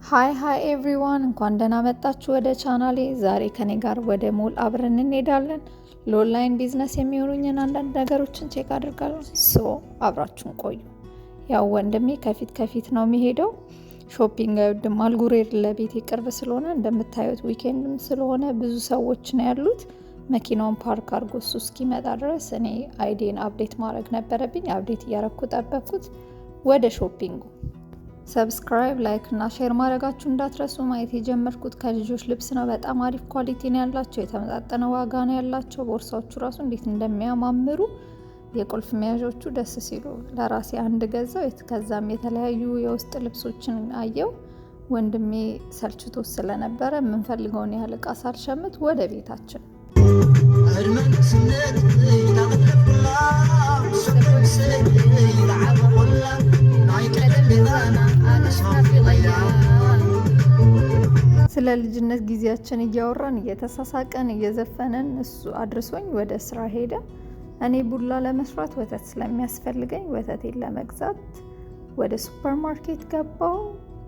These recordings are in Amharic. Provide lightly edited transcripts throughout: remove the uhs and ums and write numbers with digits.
ሃይ ኤቭሪዋን እንኳን ደህና መጣችሁ ወደ ቻናሌ። ዛሬ ከኔ ጋር ወደ ሞል አብረን እንሄዳለን። ለኦንላይን ቢዝነስ የሚሆኑኝን አንዳንድ ነገሮችን ቼክ አድርጋለሁ። አብራችሁን ቆዩ። ያው ወንድሜ ከፊት ነው የሚሄደው። ሾፒንግ አይወድም። አልጉሬር ለቤት ቅርብ ስለሆነ እንደምታዩት ዊኬንድም ስለሆነ ብዙ ሰዎች ነው ያሉት። መኪናውን ፓርክ አድርጎ እሱ እስኪመጣ ድረስ እኔ አይዲን አፕዴት ማድረግ ነበረብኝ። አፕዴት እያረኩ ጠበቅኩት። ወደ ሾፒንጉ ሰብስክራይብ፣ ላይክ እና ሼር ማድረጋችሁ እንዳትረሱ። ማየት የጀመርኩት ከልጆች ልብስ ነው። በጣም አሪፍ ኳሊቲ ነው ያላቸው፣ የተመጣጠነ ዋጋ ነው ያላቸው። ቦርሳዎቹ ራሱ እንዴት እንደሚያማምሩ፣ የቁልፍ መያዦቹ ደስ ሲሉ። ለራሴ አንድ ገዛው። ከዛም የተለያዩ የውስጥ ልብሶችን አየው። ወንድሜ ሰልችቶ ስለነበረ የምንፈልገውን ያህል እቃ ሳልሸምት ወደ ቤታችን ስለ ልጅነት ጊዜያችን እያወራን እየተሳሳቀን እየዘፈነን እሱ አድርሶኝ ወደ ስራ ሄደ። እኔ ቡላ ለመስራት ወተት ስለሚያስፈልገኝ ወተቴን ለመግዛት ወደ ሱፐርማርኬት ገባው።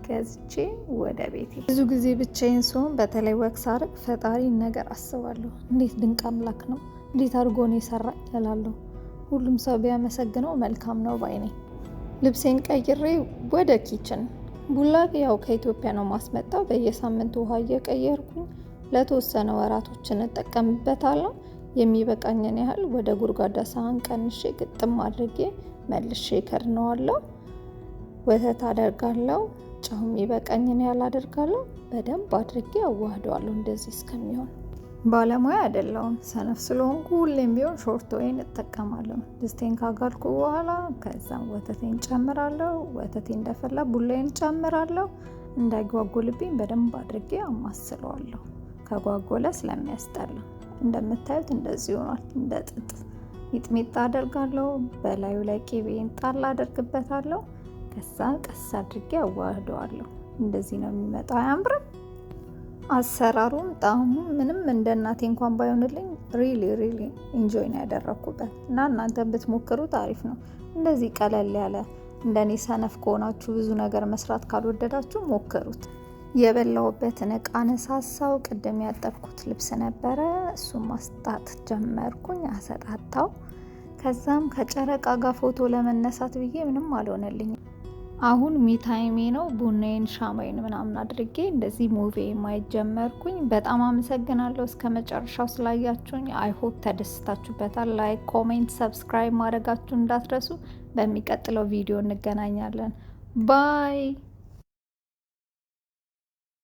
ገዝቼ ወደ ቤቴ። ብዙ ጊዜ ብቻዬን ስሆን በተለይ ወክ ሳርቅ ፈጣሪን ነገር አስባለሁ። እንዴት ድንቅ አምላክ ነው፣ እንዴት አድርጎ ነው የሰራኝ እላለሁ። ሁሉም ሰው ቢያመሰግነው መልካም ነው ባይ ነኝ። ልብሴን ቀይሬ ወደ ኪችን። ቡላ ያው ከኢትዮጵያ ነው ማስመጣው። በየሳምንቱ ውሃ እየቀየርኩኝ ለተወሰነ ወራቶችን እጠቀምበታለሁ። የሚበቃኝን ያህል ወደ ጉድጓዳ ሳህን ቀንሼ ግጥም አድርጌ መልሼ ከድነዋለሁ። ወተት አደርጋለሁ። ጨው የሚበቃኝን ያህል አደርጋለሁ። በደንብ አድርጌ አዋህደዋለሁ እንደዚህ እስከሚሆን። ባለሙያ አይደለሁም፣ ሰነፍ ስለሆንኩ ሁሌም ቢሆን ሾርት ወይን እጠቀማለሁ። ድስቴን ካጋልኩ በኋላ ከዛም ወተቴን ጨምራለሁ። ወተቴ እንደፈላ ቡላዬን ጨምራለሁ። እንዳይጓጉልብኝ በደንብ አድርጌ አማስለዋለሁ። ከጓጎለ ስለሚያስጠላ። እንደምታዩት እንደዚህ ሆኗል። እንደ ጥጥ ሚጥሚጣ አደርጋለሁ። በላዩ ላይ ቂቤን ጣል አደርግበታለሁ። ከዛ ቀስ አድርጌ አዋህደዋለሁ። እንደዚህ ነው የሚመጣው። አያምርም? አሰራሩም ጣዕሙም ምንም እንደ እናቴ እንኳን ባይሆንልኝ ሪሊ ኢንጆይ ነው ያደረኩበት እና እናንተ ብትሞክሩት አሪፍ ነው። እንደዚህ ቀለል ያለ እንደኔ ሰነፍ ከሆናችሁ ብዙ ነገር መስራት ካልወደዳችሁ ሞክሩት። የበላውበትን እቃ ነሳሳው። ቅድም ያጠብኩት ልብስ ነበረ፣ እሱም ማስጣት ጀመርኩኝ። አሰጣጣው። ከዛም ከጨረቃ ጋር ፎቶ ለመነሳት ብዬ ምንም አልሆነልኝም። አሁን ሚታይሜ ነው። ቡናዬን ሻማዬን ምናምን አድርጌ እንደዚህ ሙቪ ማየት ጀመርኩኝ። በጣም አመሰግናለሁ እስከ መጨረሻው ስላያችሁኝ። አይ ሆፕ ተደስታችሁበታል። ላይክ፣ ኮሜንት፣ ሰብስክራይብ ማድረጋችሁ እንዳትረሱ። በሚቀጥለው ቪዲዮ እንገናኛለን። ባይ